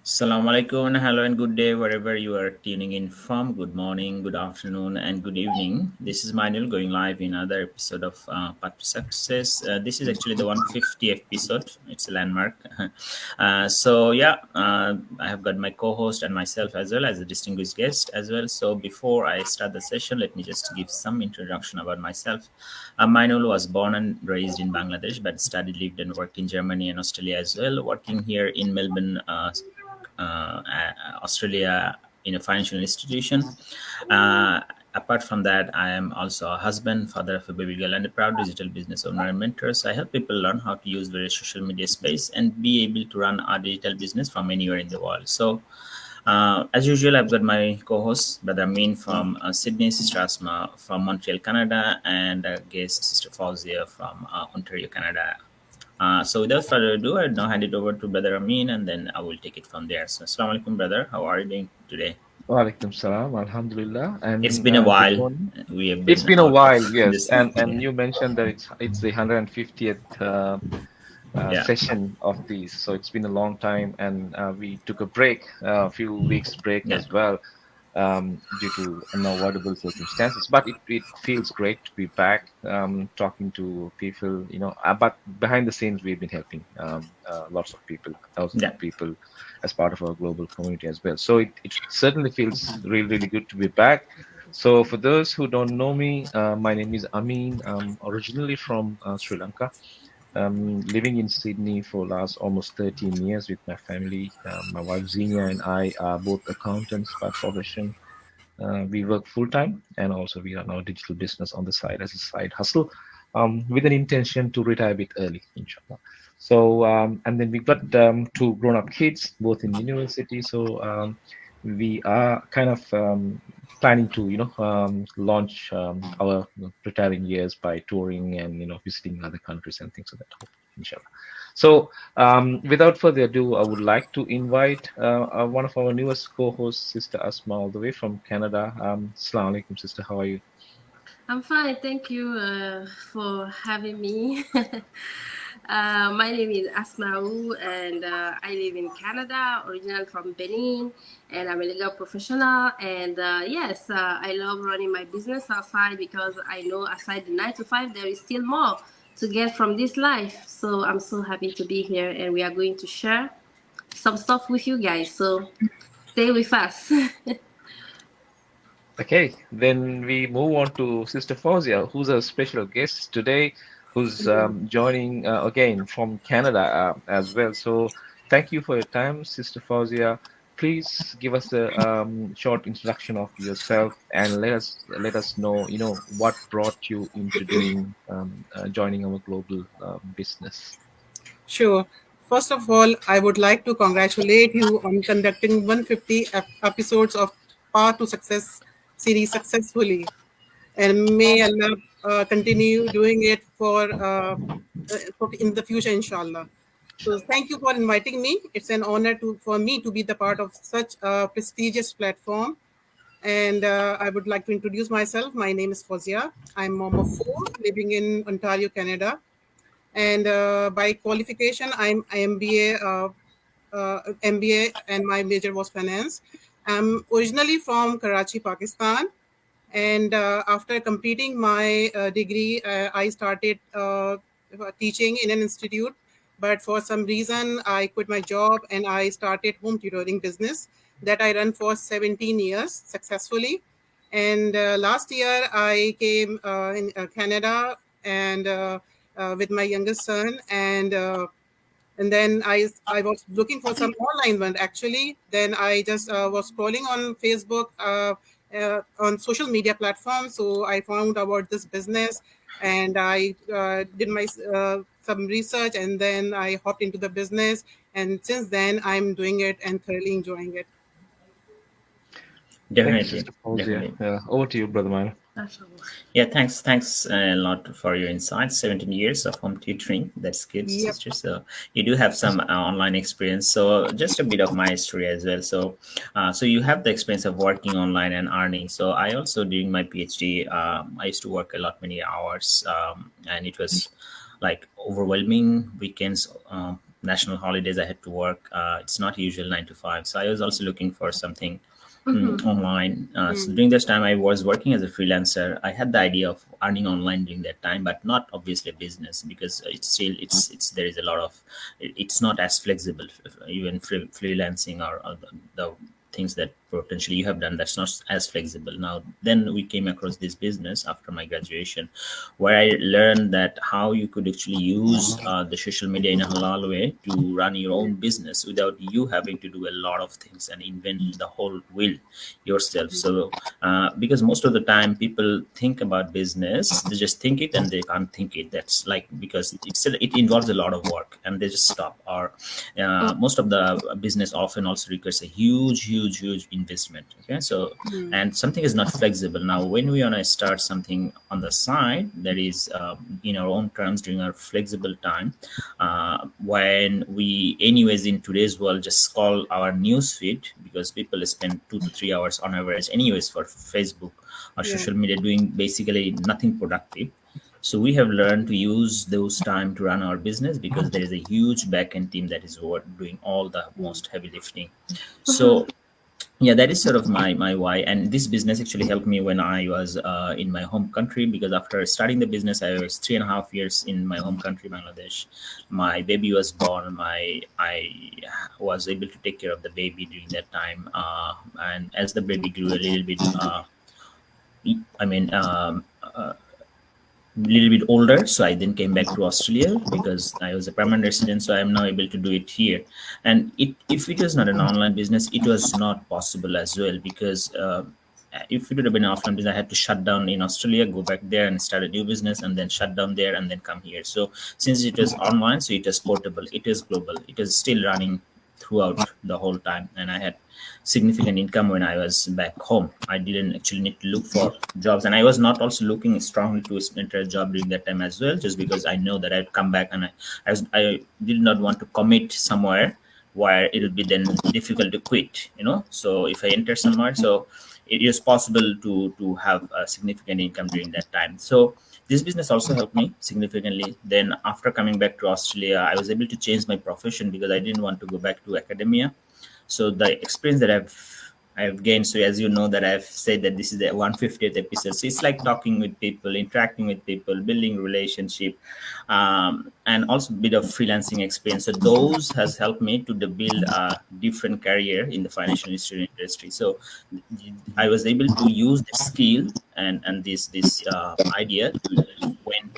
Assalamu Aalaikum and hello and good day wherever you are tuning in from. Good morning, good afternoon, and good evening. This is Manuel going live in another episode of Path to Success. This is actually the 150th episode. It's a landmark. I have got my co-host and myself as well as a distinguished guest as well. So before I start the session, let me just give some introduction about myself. Manuel was born and raised in Bangladesh, but studied, lived, and worked in Germany and Australia as well. Working here in Melbourne, Australia in a financial institution. Uh, Apart from that, I am also a husband, father of a baby girl, and a proud digital business owner and mentor. So I help people learn how to use various social media space and be able to run a digital business from anywhere in the world. So as usual, I've got my co-host, Brother Amin from Sydney, Sister Asma from Montreal, Canada, and guest Sister Fauzia from Ontario, Canada. So without further ado, I'll now hand it over to Brother Amin and then I will take it from there. So Assalamu Alaikum, brother. How are you doing today? Walaikum salam, alhamdulillah, It's and been a good while. morning. We have It's been been a out of while, yes, this. and you mentioned that it's the 150th Yeah. session of these, so it's been a long time, and we took a break, a few weeks break Yeah. as well, due to unavoidable circumstances. But it feels great to be back, talking to people, But behind the scenes, we've been helping lots of people, thousands Yeah. of people, as part of our global community as well. So it certainly feels really, really good to be back. So for those who don't know me, my name is Amin. I'm originally from Sri Lanka. Living in Sydney for last almost 13 years with my family. My wife Xenia and I are both accountants by profession. We work full time, and also we run our digital business on the side as a side hustle, with an intention to retire a bit early, inshallah. So, and then we've got two grown up kids, both in university. So, we are kind of planning to, launch our retiring years by touring and, visiting other countries and things of that hope, inshallah. So, without further ado, I would like to invite one of our newest co-hosts, Sister Asma, all the way from Canada. Assalamu alaikum, sister. How are you? I'm fine, thank you for having me. My name is Asmau, and I live in Canada, original from Benin, and I'm a legal professional. And yes, I love running my business outside because I know aside the 9 to 5, there is still more to get from this life. So I'm so happy to be here, and we are going to share some stuff with you guys. So stay with us. Okay, then we move on to Sister Fauzia, who's a special guest today, who's joining again from Canada as well. So thank you for your time, Sister Fauzia. Please give us a short introduction of yourself and let us know, what brought you into doing joining our global business. Sure. First of all, I would like to congratulate you on conducting 150 episodes of Path to Success series successfully. And may Allah continue doing it for in the future, inshallah. So thank you for inviting me. It's an honor for me to be the part of such a prestigious platform. And I would like to introduce myself. My name is Fozia. I'm mom of four, living in Ontario, Canada. And by qualification, I'm MBA, and my major was finance. I'm originally from Karachi, Pakistan, and after completing my degree, I started teaching in an institute. But for some reason, I quit my job and I started home tutoring business that I run for 17 years successfully. And last year, I came in Canada and with my youngest son, and then I was looking for some online one actually. Then I just was scrolling on Facebook, on social media platforms. So I found about this business, and I did my some research, and then I hopped into the business. And since then, I'm doing it and thoroughly enjoying it. Thank you, Definitely. Sister Fauzia. Definitely. Over to you, Brother Man. Yeah, thanks a lot for your insights. 17 years of home tutoring. That's good, Yep. sister. So you do have some online experience. So just a bit of my history as well. So you have the experience of working online and earning. So I also during my PhD, I used to work a lot many hours, and it was like overwhelming weekends. national holidays, I had to work. It's not usual 9 to 5. So I was also looking for something online. So during this time, I was working as a freelancer. I had the idea of earning online during that time, but not obviously a business, because it's still it's there is a lot of it's not as flexible. Even freelancing or the things that potentially you have done, that's not as flexible. Now then we came across this business after my graduation, where I learned that how you could actually use the social media in a halal way to run your own business without you having to do a lot of things and invent the whole wheel yourself. So because most of the time people think about business, they just think it and they can't think it. That's like, because it involves a lot of work and they just stop. Or most of the business often also requires a huge investment. Okay, so and something is not flexible. Now when we want to start something on the side that is in our own terms during our flexible time, when we anyways in today's world just scroll our news feed, because people spend 2 to 3 hours on average anyways for Facebook or Yeah. social media doing basically nothing productive. So we have learned to use those time to run our business, because there is a huge back-end team that is doing all the most heavy lifting. So yeah, that is sort of my why. And this business actually helped me when I was in my home country, because after starting the business, I was 3.5 years in my home country, Bangladesh. My baby was born. I was able to take care of the baby during that time, and as the baby grew a little bit, I mean. Little bit older, so I then came back to Australia because I was a permanent resident, so I am now able to do it here. And if it was not an online business, it was not possible as well, because if it would have been an offline business, I had to shut down in Australia, go back there and start a new business, and then shut down there and then come here. So since it was online, so it was portable, it is global, it is still running throughout the whole time, and I had significant income when I was back home. I didn't actually need to look for jobs, and I was not also looking strongly to enter a job during that time as well, just because I know that I'd come back, and I did not want to commit somewhere where it would be then difficult to quit. So if I enter somewhere, so it is possible to have a significant income during that time. So this business also helped me significantly. Then after coming back to Australia, I was able to change my profession because I didn't want to go back to academia. So the experience that I've gained, so as you know that I've said that this is the 150th episode, so it's like talking with people, interacting with people, building relationship, and also a bit of freelancing experience. So those has helped me to build a different career in the financial institution industry. So I was able to use the skill and this idea to went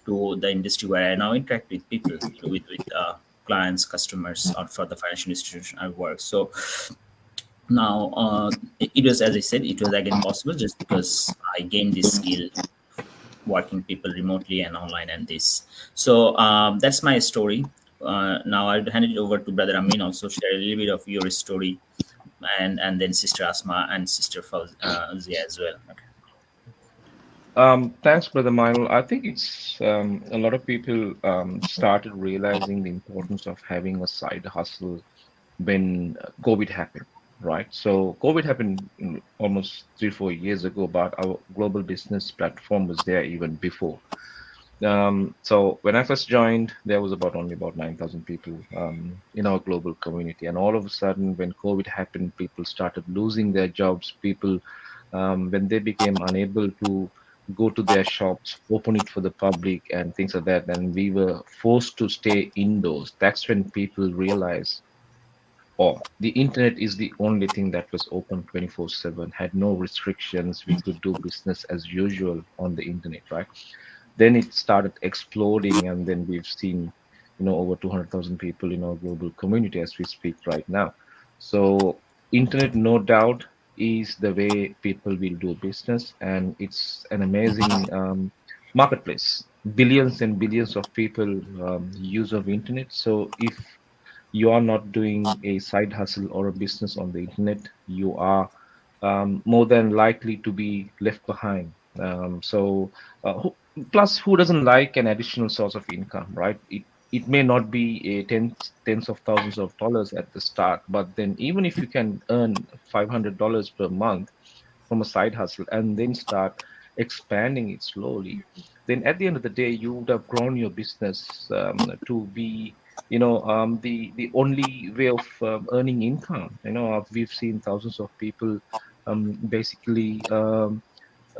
to the industry where I now interact with people, with clients, customers, or for the financial institution I work. So now it was, as I said, it was again possible just because I gained this skill working people remotely and online and this. So that's my story. Now I'll hand it over to Brother Amin, also share a little bit of your story, and then Sister Asma and Sister Fauzia as well. Okay. Thanks, Brother Minal. I think it's a lot of people started realizing the importance of having a side hustle when COVID happened, right? So COVID happened almost 3, 4 years ago, but our global business platform was there even before. So when I first joined, there was only about 9,000 people in our global community, and all of a sudden, when COVID happened, people started losing their jobs. People, when they became unable to go to their shops, open it for the public, and things like that, and we were forced to stay indoors. That's when people realized, oh, the internet is the only thing that was open 24/7, had no restrictions. We could do business as usual on the internet, right? Then it started exploding, and then we've seen, over 200,000 people in our global community as we speak right now. So internet, no doubt, is the way people will do business, and it's an amazing marketplace. Billions and billions of people use of internet. So if you are not doing a side hustle or a business on the internet, you are more than likely to be left behind. So, plus, who doesn't like an additional source of income, right? It may not be a tens of thousands of dollars at the start, but then even if you can earn $500 per month from a side hustle and then start expanding it slowly, then at the end of the day, you would have grown your business to be the only way of earning income. We've seen thousands of people basically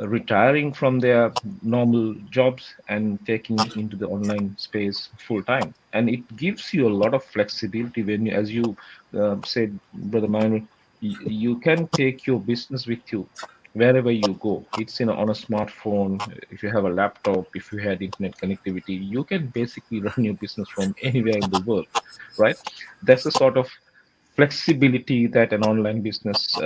retiring from their normal jobs and taking into the online space full time, and it gives you a lot of flexibility when you, as you said, brother Manuel, you can take your business with you wherever you go. It's on a smartphone. If you have a laptop, if you had internet connectivity, you can basically run your business from anywhere in the world, right? That's the sort of flexibility that an online business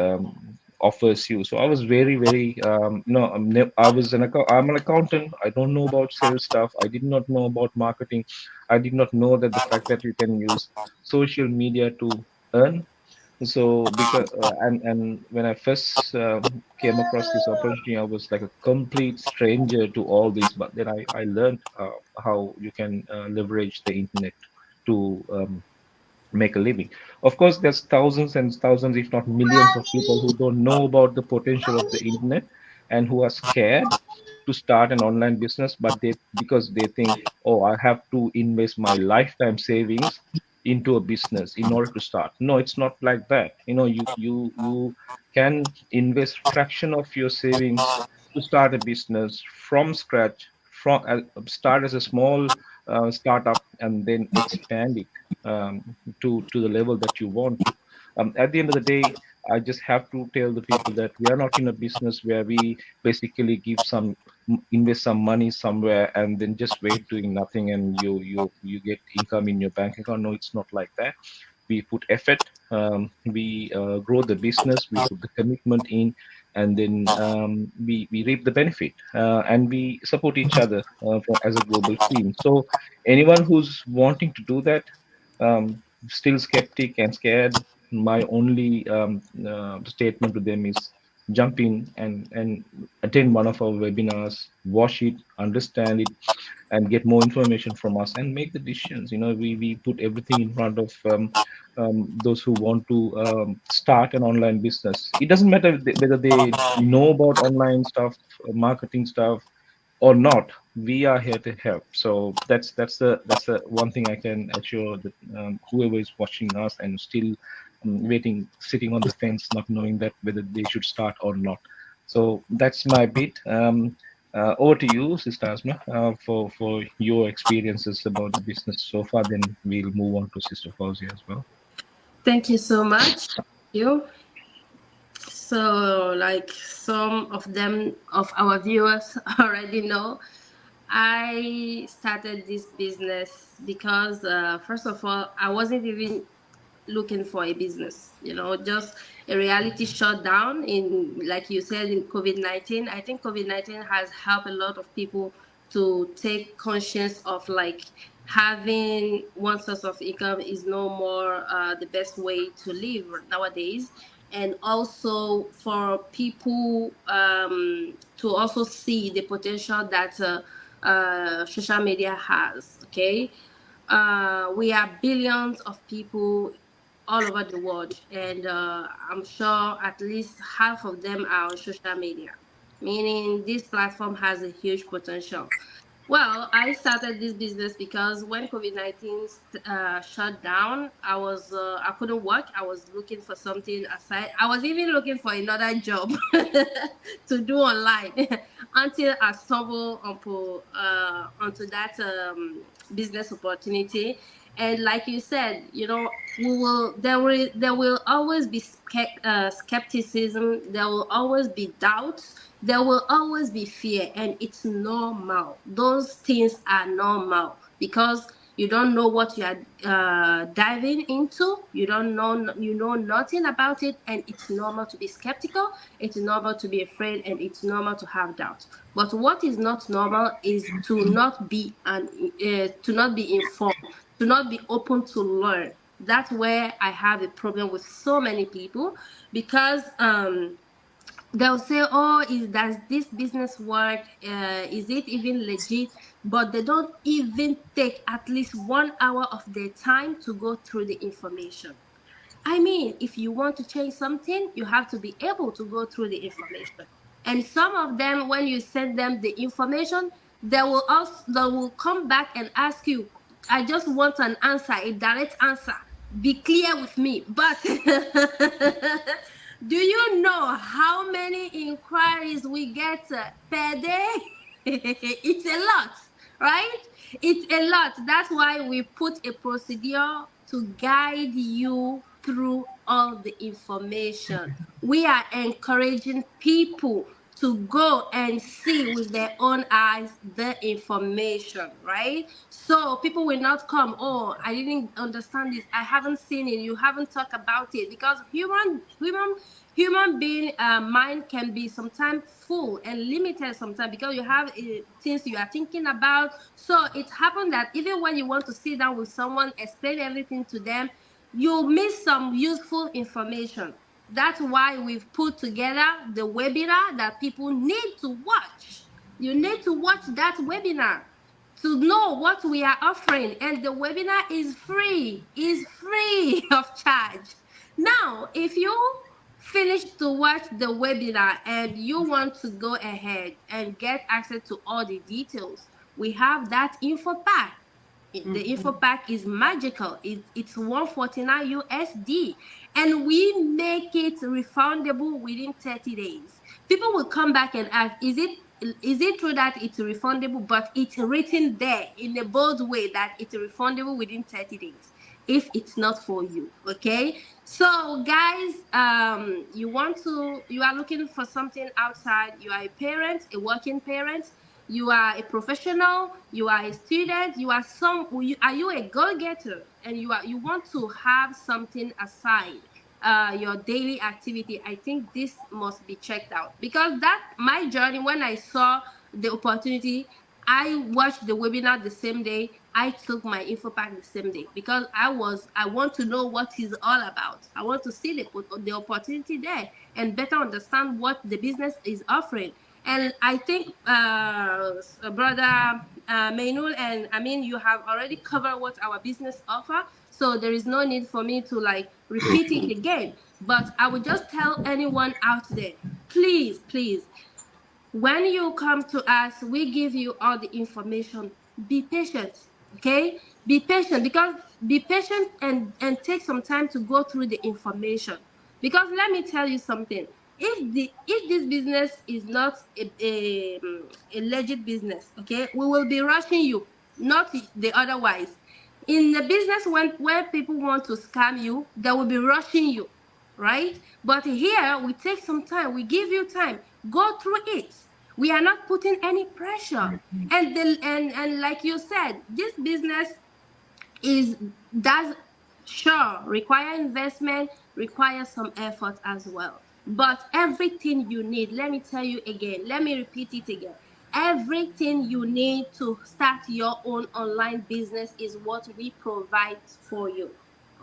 offers you. So I was very, very, I'm an accountant. I don't know about sales stuff. I did not know about marketing. I did not know that the fact that you can use social media to earn. So because and when I first came across this opportunity, I was like a complete stranger to all this. But then I learned how you can leverage the internet to make a living. Of course, there's thousands and thousands, if not millions, of people who don't know about the potential of the internet and who are scared to start an online business, but they because they think, oh, I have to invest my lifetime savings into a business in order to start. No, it's not like that. You can invest fraction of your savings to start a business from scratch, start as a small startup and then expand it to the level that you want to. At the end of the day, I just have to tell the people that we are not in a business where we basically invest some money somewhere and then just wait doing nothing and you get income in your bank account. No, it's not like that. We put effort, we grow the business, we put the commitment in, and then we reap the benefit, and we support each other as a global team. So anyone who's wanting to do that, still skeptic and scared, my only statement to them is jump in and attend one of our webinars, watch it, understand it, and get more information from us and make the decisions. We put everything in front of those who want to start an online business. It doesn't matter whether they know about online stuff, marketing stuff, or not. We are here to help. So that's the one thing I can assure that whoever is watching us and still waiting, sitting on the fence, not knowing that whether they should start or not. So that's my bit. Over to you, Sister Asma, for your experiences about the business so far. Then we'll move on to Sister Fauzi as well. Thank you so much. You. So, like some of them of our viewers already know, I started this business because, first of all, I wasn't even looking for a business, just a reality shutdown in, like you said, in COVID-19. I think COVID-19 has helped a lot of people to take conscience of like having one source of income is no more the best way to live nowadays, and also for people to also see the potential that social media has. Okay, we are billions of people all over the world, and I'm sure at least half of them are on social media, meaning this platform has a huge potential. Well, I started this business because when COVID-19 shut down, I couldn't work. I was looking for something aside. I was even looking for another job to do online until I stumbled onto that business opportunity. And like you said, there will always be skepticism. There will always be doubts. There will always be fear, and it's normal. Those things are normal because you don't know what you are diving into. You know nothing about it, and it's normal to be skeptical. It's normal to be afraid, and it's normal to have doubts. But what is not normal is to not be informed, to not be open to learn. That's where I have a problem with so many people, because they'll say, oh, does this business work, is it even legit? But they don't even take at least 1 hour of their time to go through the information. I mean, if you want to change something, you have to be able to go through the information. And some of them, when you send them the information, they will come back and ask you, I just want an answer, a direct answer. Be clear with me. But do you know how many inquiries we get per day? It's a lot, right? It's a lot. That's why we put a procedure to guide you through all the information. We are encouraging people to go and see with their own eyes the information, right? So people will not come, oh, I didn't understand this, I haven't seen it, you haven't talked about it, because human being mind can be sometimes full and limited sometimes, because you have things you are thinking about. So it happened that even when you want to sit down with someone, explain everything to them, you miss some useful information. That's why we've put together the webinar that people need to watch. You need to watch that webinar to know what we are offering, and the webinar is free of charge. Now if you finish to watch the webinar and you want to go ahead and get access to all the details, we have that info pack. The info pack is magical. It's 149 USD, and we make it refundable within 30 days. People will come back and ask, is it true that it's refundable? But it's written there in a bold way that it's refundable within 30 days if it's not for you. Okay, so guys, you are looking for something outside. You are a parent, a working parent, you are a professional, you are a student, are you a go-getter, and you want to have something aside your daily activity. I think this must be checked out, because that my journey, when I saw the opportunity, I watched the webinar the same day, I took my info pack the same day, because I want to know what it's all about. I want to see the opportunity there and better understand what the business is offering. And I think, brother Mainul and I mean, you have already covered what our business offer, so there is no need for me to like repeat it again. But I would just tell anyone out there, please, when you come to us, we give you all the information. Be patient, okay? Be patient, because be patient and take some time to go through the information. Because let me tell you something. If this business is not a legit business, okay, we will be rushing you, not the otherwise. In the business, where people want to scam you, they will be rushing you, right? But here we take some time, we give you time, go through it. We are not putting any pressure. And like you said, this business is does sure require investment, require some effort as well. But everything you need, let me tell you again, let me repeat it again. Everything you need to start your own online business is what we provide for you.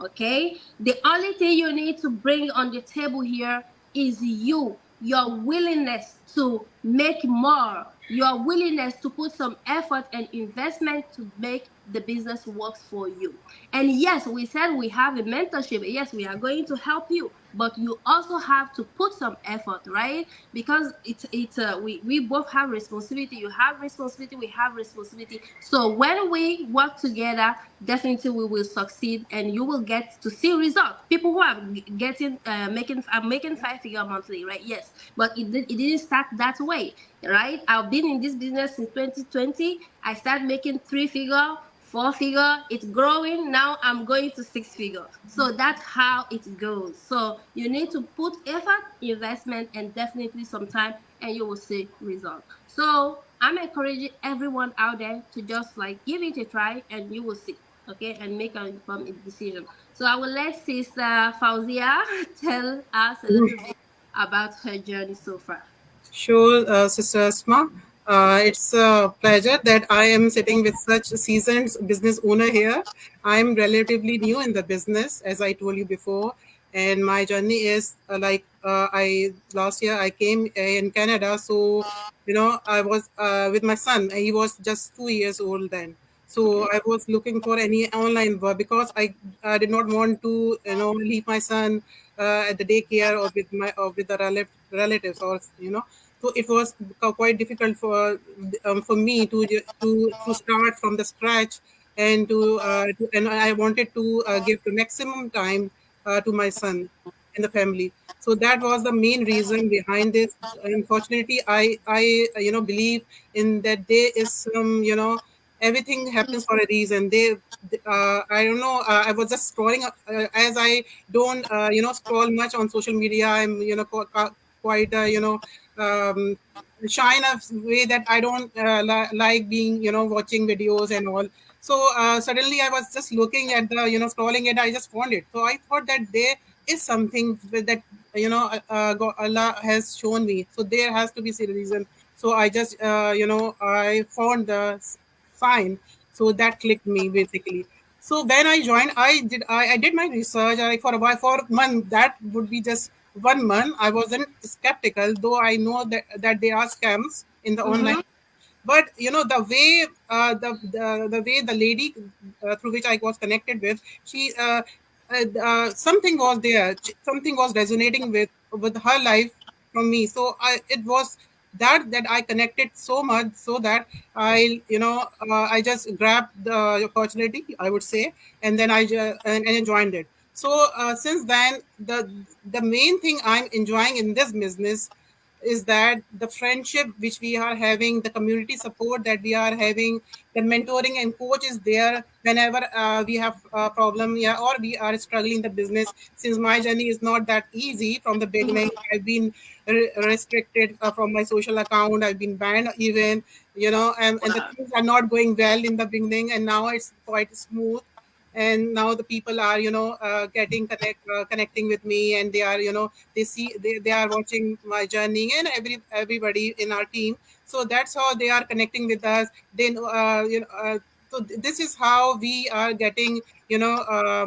Okay, the only thing you need to bring on the table here is your willingness to make more, your willingness to put some effort and investment to make the business works for you. And yes, we said we have a mentorship. Yes, we are going to help you, but you also have to put some effort, right? Because we both have responsibility. You have responsibility, we have responsibility. So when we work together, definitely we will succeed, and you will get to see results. People who are getting making 5-figure monthly, right? Yes, but it didn't start that way, right? I've been in this business since 2020. I started making 3-figure, 4-figure, it's growing. Now I'm going to 6-figure. So that's how it goes. So you need to put effort, investment, and definitely some time, and you will see results. So I'm encouraging everyone out there to just like give it a try, and you will see. Okay, and make an informed decision. So I will let Sister Fauzia tell us a little bit about her journey so far. Sure, Sister Asma. It's a pleasure that I am sitting with such a seasoned business owner here. I'm relatively new in the business, as I told you before, and my journey is I last year I came in Canada, so I was with my son. He was just 2 years old then. So Okay. I was looking for any online work because I did not want to leave my son at the daycare or with the relatives or so it was quite difficult for me to start from the scratch and and I wanted to give the maximum time to my son and the family. So that was the main reason behind this. Unfortunately, I believe in that there is some everything happens for a reason. I don't know. I was just scrolling as I don't scroll much on social media. I'm quite um, shy in a way that I don't like being watching videos and all. So suddenly I was just looking at the scrolling it. I just found it. So I thought that there is something that Allah has shown me. So there has to be a reason. So I just I found the sign. So that clicked me basically. So when I joined, I did my research. For a while, for a month, that would be just 1 month. I wasn't skeptical, though I know that there are scams in the online. Mm-hmm. But the way the way the lady through which I was connected with, she something was there, something was resonating with her life from me. So it was that I connected so much, so that I just grabbed the opportunity, I would say, and then and I joined it. So since then, the main thing I'm enjoying in this business is that the friendship which we are having, the community support that we are having, the mentoring and coach is there whenever we have a problem, yeah, or we are struggling in the business. Since my journey is not that easy from the beginning, I've been restricted from my social account. I've been banned even, and the things are not going well in the beginning, and now it's quite smooth. And now the people are connecting with me, and they are they are watching my journey, and everybody in our team. So that's how they are connecting with us. Then so this is how we are getting a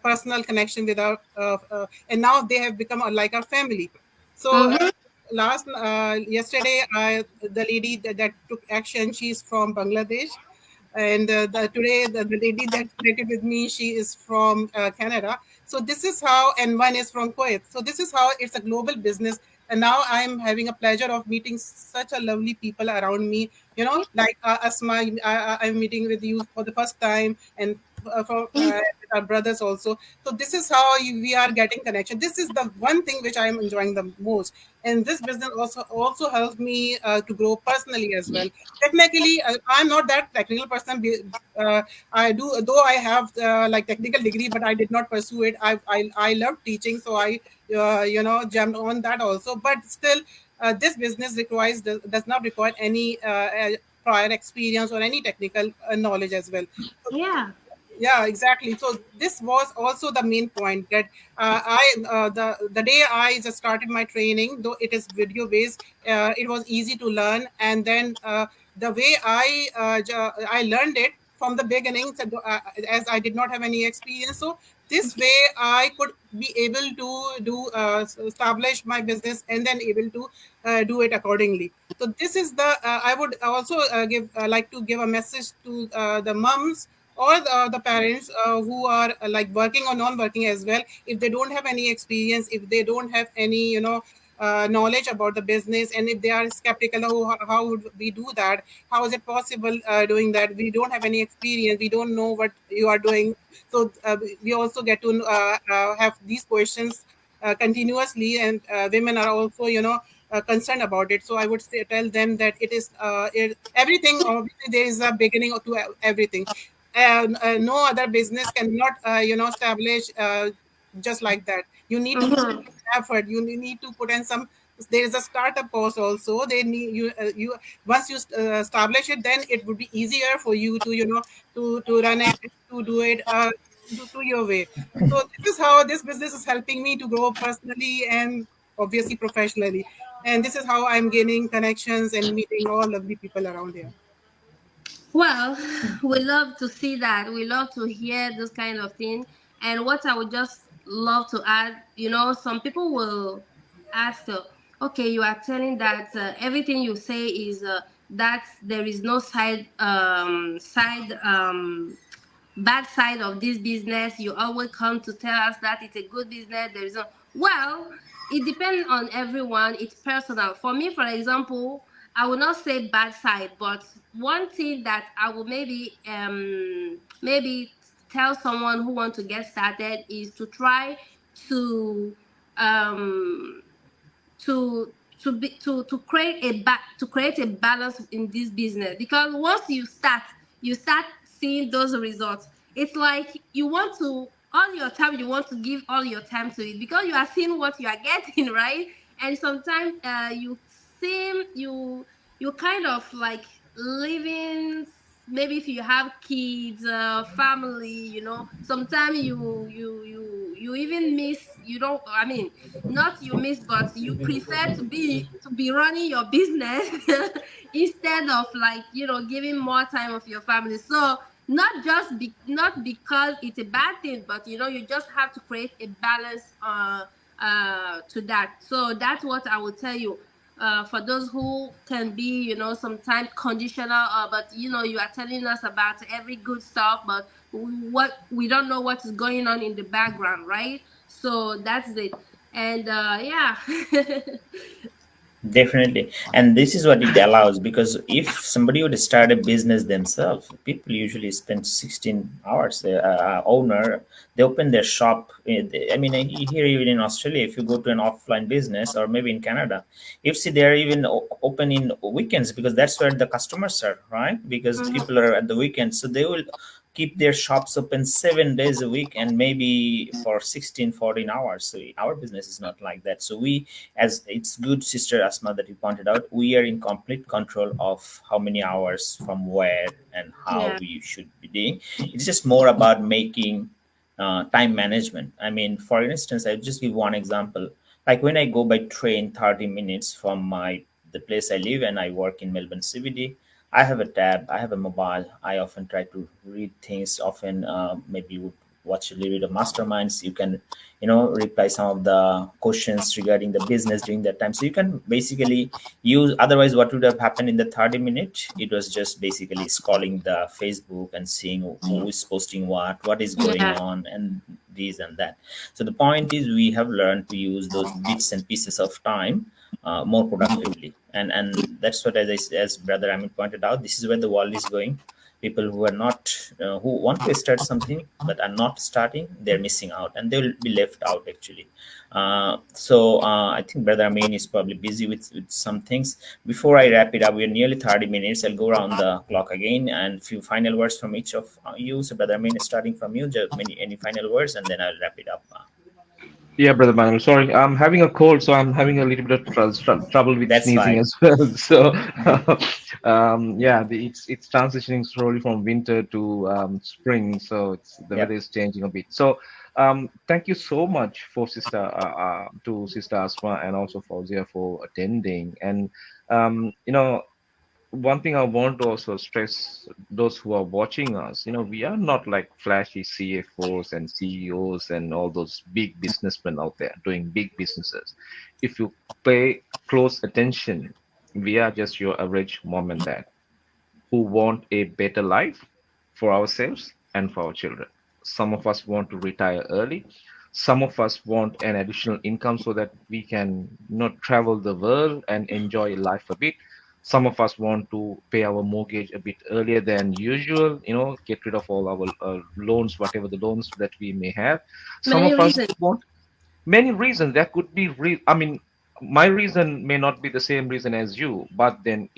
personal connection with our and now they have become like our family. So Mm-hmm. last yesterday, the lady that took action, she's from Bangladesh, and today the lady that connected with me, she is from Canada. So this is how, and one is from Kuwait. So this is how it's a global business. And now I'm having a pleasure of meeting such a lovely people around me. Like Asma, I'm meeting with you for the first time, and for our brothers also. So this is how we are getting connection. This is the one thing which I am enjoying the most. And this business also helps me to grow personally as well. Technically, I'm not that technical person. I do, though I have like technical degree, but I did not pursue it. I love teaching, so I jumped on that also. But still, this business does not require any prior experience or any technical knowledge as well. So Yeah. yeah, exactly. So this was also the main point that the day I just started my training, though it is video based, it was easy to learn. And then the way I learned it from the beginning, so, as I did not have any experience, so this way I could be able to do establish my business, and then able to do it accordingly. So this is the I would also give like to give a message to the moms or the parents who are like working or non-working as well. If they don't have any experience, if they don't have any knowledge about the business, and if they are skeptical, how would we do that, how is it possible doing that, we don't have any experience, we don't know what you are doing. So we also get to have these questions continuously, and women are also concerned about it. So I would say, tell them that it is everything, obviously there is a beginning to everything. And no other business cannot establish just like that. You need to put Mm-hmm. effort, you need to put in some. There is a startup cost also. They need you once you establish it, then it would be easier for you to to run it, to do it to your way. So this is how this business is helping me to grow personally and obviously professionally. And this is how I'm gaining connections and meeting all lovely people around here. Well, we love to see that. We love to hear this kind of thing. And what I would just love to add, some people will ask, okay, you are telling that everything you say is that there is no bad side of this business. You always come to tell us that it's a good business. There is no, well, it depends on everyone. It's personal. For me, for example, I will not say bad side, but one thing that I will maybe tell someone who want to get started is to try to um to to create a balance in this business, because once you start seeing those results, it's like you want to all your time, you want to give all your time to it because you are seeing what you are getting, right? And sometimes you kind of like living, maybe if you have kids, family, sometimes you even miss, you don't, I mean, not you miss, but you prefer to be running your business instead of, like, giving more time of your family. So not because it's a bad thing, but you just have to create a balance to that. So that's what I would tell you. For those who can be, sometimes conditional, but you are telling us about every good stuff, but what we don't know what is going on in the background, right? So that's it. And yeah. Definitely. And this is what it allows, because if somebody would start a business themselves, people usually spend 16 hours. The owner, they open their shop. I mean, here even in Australia, if you go to an offline business, or maybe in Canada, you see they're even open in weekends, because that's where the customers are, right? Because Mhm. people are at the weekends. So they will keep their shops open 7 days a week, and maybe for 16, 14 hours. So our business is not like that. So we, as it's good, sister Asma, that you pointed out, we are in complete control of how many hours, from where, and how Yeah. we should be doing. It's just more about making time management. I mean, for instance, I'll just give one example. Like when I go by train 30 minutes from the place I live, and I work in Melbourne CBD, I have a tab, I have a mobile. I often try to read things, often maybe would watch a little bit of masterminds. You can, reply some of the questions regarding the business during that time. So you can basically use, otherwise what would have happened in the 30 minutes, it was just basically scrolling the Facebook and seeing who is posting what is going Yeah. on, and this and that. So the point is, we have learned to use those bits and pieces of time more productively, and that's what, as brother Amin pointed out, this is where the world is going. People who are not, who want to start something but are not starting, they're missing out, and they will be left out actually. I think brother Amin is probably busy with some things. Before I wrap it up, we're nearly 30 minutes. I'll go around the clock again, and few final words from each of you. So brother Amin, starting from you, just any final words, and then I'll wrap it up. Yeah, brother Manuel. Sorry, I'm having a cold, so I'm having a little bit of trouble with That's sneezing fine. as well. So, yeah, it's transitioning slowly from winter to spring, so the weather Yep. is changing a bit. So, thank you so much for to Sister Asma and also Fauzia for attending. And one thing I want to also stress those who are watching us, we are not like flashy CFOs and CEOs and all those big businessmen out there doing big businesses. If you pay close attention, we are just your average mom and dad who want a better life for ourselves and for our children. Some of us want to retire early. Some of us want an additional income so that we can not travel the world and enjoy life a bit. Some of us want to pay our mortgage a bit earlier than usual, get rid of all our loans, whatever the loans that we may have. Some Many of us reasons. want many reasons. There could be I mean, my reason may not be the same reason as you, but then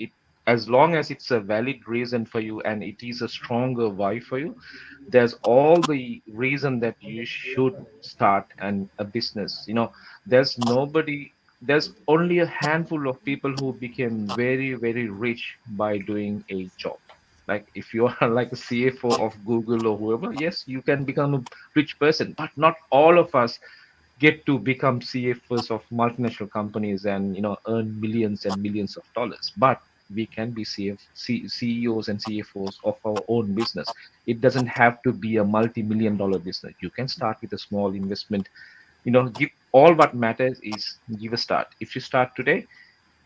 as long as it's a valid reason for you and it is a stronger why for you, there's all the reason that you should start a business. There's only a handful of people who became very, very rich by doing a job. Like if you are like a CFO of Google or whoever, yes, you can become a rich person, but not all of us get to become CFOs of multinational companies and earn millions and millions of dollars. But we can be CEOs and CFOs of our own business. It doesn't have to be a multi-million dollar business. You can start with a small investment. Give all what matters is give a start. If you start today,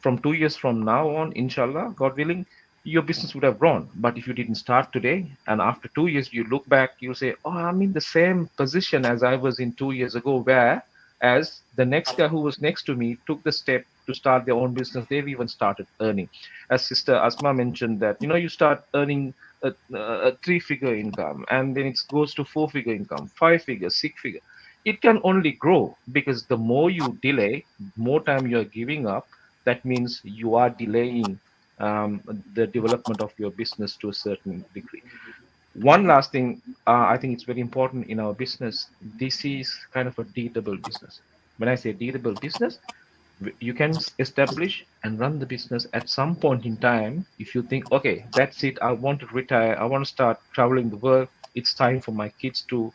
from 2 years from now on, inshallah, God willing, your business would have grown. But if you didn't start today and after 2 years you look back, you say, oh, I'm in the same position as I was in 2 years ago, where as the next guy who was next to me took the step to start their own business, they've even started earning. As Sister Asma mentioned that, you start earning a three-figure income, and then it goes to four-figure income, five-figure, six-figure. It can only grow because the more you delay, more time you are giving up. That means you are delaying the development of your business to a certain degree. One last thing, I think it's very important in our business. This is kind of a dateable business. When I say dateable business, you can establish and run the business at some point in time. If you think, okay, that's it, I want to retire, I want to start traveling the world, it's time for my kids to,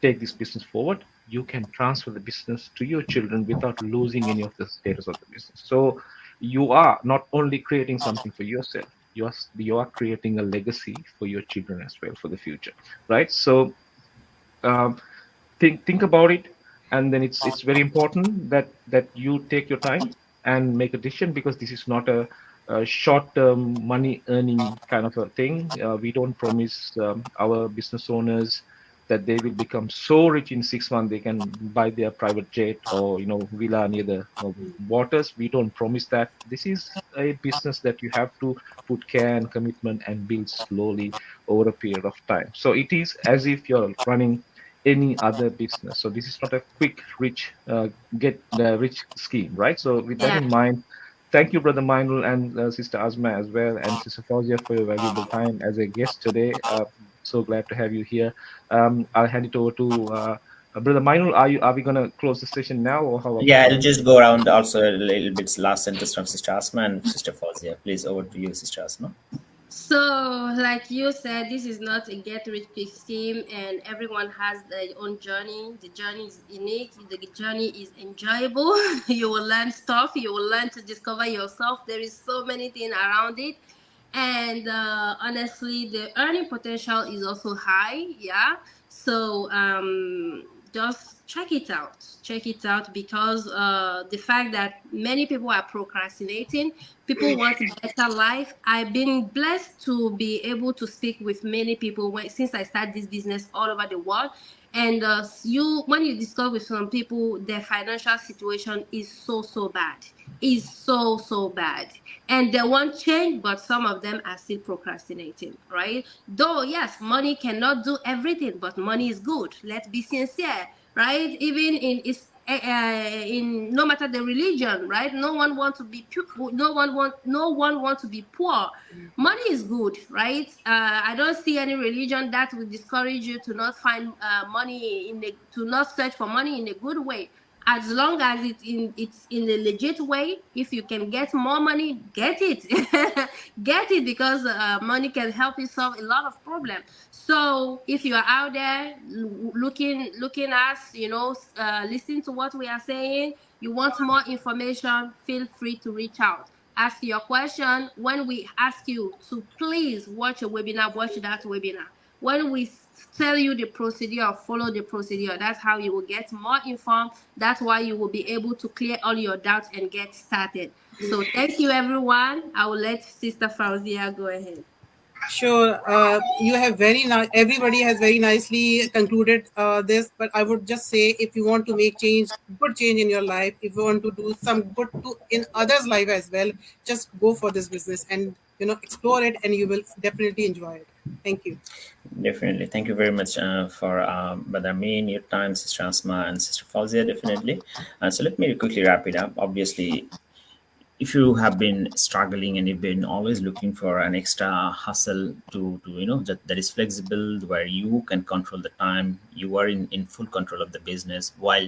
take this business forward, you can transfer the business to your children without losing any of the status of the business. So you are not only creating something for yourself, you are creating a legacy for your children as well for the future, right? So um, think about it, and then it's very important that you take your time and make a decision, because this is not a short-term money earning kind of a thing. We don't promise our business owners that they will become so rich in 6 months they can buy their private jet or villa near the waters. We don't promise that. This is a business that you have to put care and commitment and build slowly over a period of time. So it is as if you're running any other business. So this is not a quick rich get rich scheme, right? So with that Yeah. in mind, thank you, Brother Mainul, and Sister Asma as well, and Sister Fauzia for your valuable time as a guest today. So glad to have you here. I'll hand it over to Brother Mainul. Are we gonna close the session now, or Yeah, how I'll are we just doing? go around also a little bit last sentence from Sister Asma and Sister Fawzia. Please, over to you, Sister Asma. So, like you said, this is not a get rich quick scheme, and everyone has their own journey. The journey is unique, the journey is enjoyable. You will learn stuff, you will learn to discover yourself. There is so many things around it. And honestly, the earning potential is also high. Yeah. So, just check it out, because the fact that many people are procrastinating, people want a better life. I've been blessed to be able to speak with many people since I started this business all over the world. And when you discuss with some people, their financial situation is so bad, is so bad, and they want change, but some of them are still procrastinating, right? Though yes, money cannot do everything, but money is good. Let's be sincere, right? Even in no matter the religion, right? No one want to be no one want to be poor. Money is good, right? I don't see any religion that will discourage you to not find money to not search for money in a good way. As long as it's in a legit way, if you can get more money, get it. Get it, because money can help you solve a lot of problems. So if you are out there looking at us, listening to what we are saying, you want more information, feel free to reach out, ask your question. When we ask you to please watch a webinar, watch that webinar. When we tell you the procedure, follow the procedure. That's how you will get more informed. That's why you will be able to clear all your doubts and get started. So thank you, everyone. I will let Sister Fauzia go ahead. Sure. You have very nice. Everybody has very nicely concluded this, but I would just say, if you want to make change, good change in your life, if you want to do some good in others' life as well, just go for this business and explore it, and you will definitely enjoy it. Thank you. Definitely. Thank you very much for Brother Amin, your time, Sister Asma, and Sister Fawzia, definitely. So let me quickly wrap it up. Obviously, if you have been struggling and you've been always looking for an extra hustle to that is flexible, where you can control the time, you are in full control of the business, while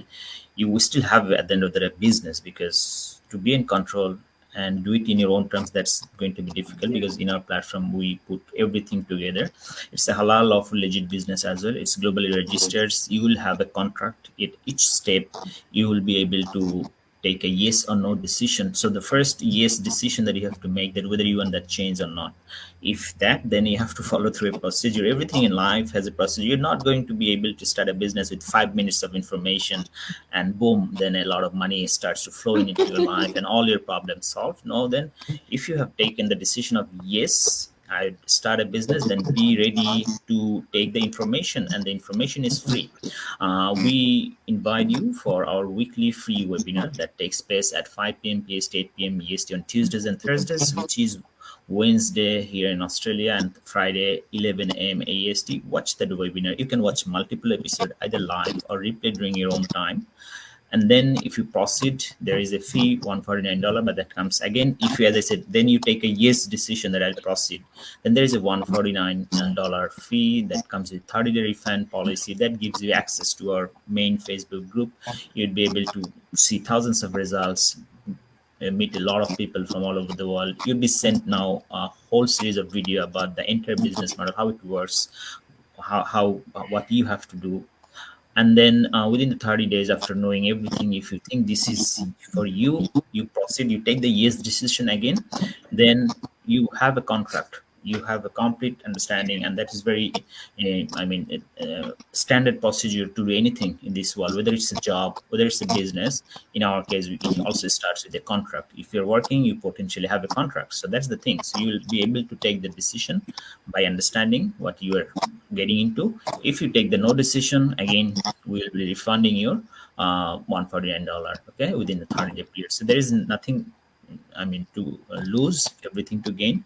you will still have at the end of the day business, because to be in control and do it in your own terms, that's going to be difficult, because in our platform we put everything together. It's a halal of legit business as well. It's globally registered. You will have a contract at each step. You will be able to take a yes or no decision. So the first yes decision that you have to make, that whether you want that change or not. If that, then you have to follow through a procedure. Everything in life has a procedure. You're not going to be able to start a business with 5 minutes of information and boom, then a lot of money starts to flow into your life and all your problems solved. No, then if you have taken the decision of yes, I start a business, then be ready to take the information, and the information is free. We invite you for our weekly free webinar that takes place at 5 p.m. PST, 8 p.m. EST on Tuesdays and Thursdays, which is Wednesday here in Australia and Friday 11 a.m. AST. Watch that webinar. You can watch multiple episodes either live or replay during your own time. And then if you proceed, there is a fee, $149, but that comes again. If you, as I said, then you take a yes decision that I'll proceed, then there is a $149 fee that comes with 30-day refund policy that gives you access to our main Facebook group. You'd be able to see thousands of results, meet a lot of people from all over the world. You'll be sent now a whole series of video about the entire business model, how it works, how what you have to do. And then within the 30 days after knowing everything, if you think this is for you, you proceed, you take the yes decision again, then you have a contract, you have a complete understanding. And that is very standard procedure to do anything in this world, whether it's a job, whether it's a business. In our case, it also starts with a contract. If you're working, you potentially have a contract. So that's the thing. So you will be able to take the decision by understanding what you are getting into. If you take the no decision, again, we'll be refunding your $149, okay, within the 30-day period. So there is nothing to lose, everything to gain.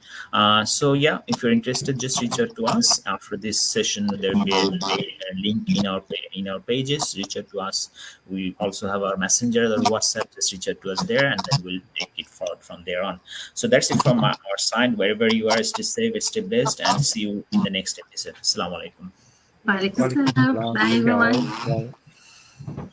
So yeah, if you're interested, just reach out to us after this session. There will be a link in our pages. Reach out to us. We also have our messenger or WhatsApp. Just reach out to us there, and then we'll take it forward from there on. So that's it from our side. Wherever you are, stay safe, stay blessed, and see you in the next episode. Assalamu Alaikum. Walaikum salam. Bye everyone. Bye.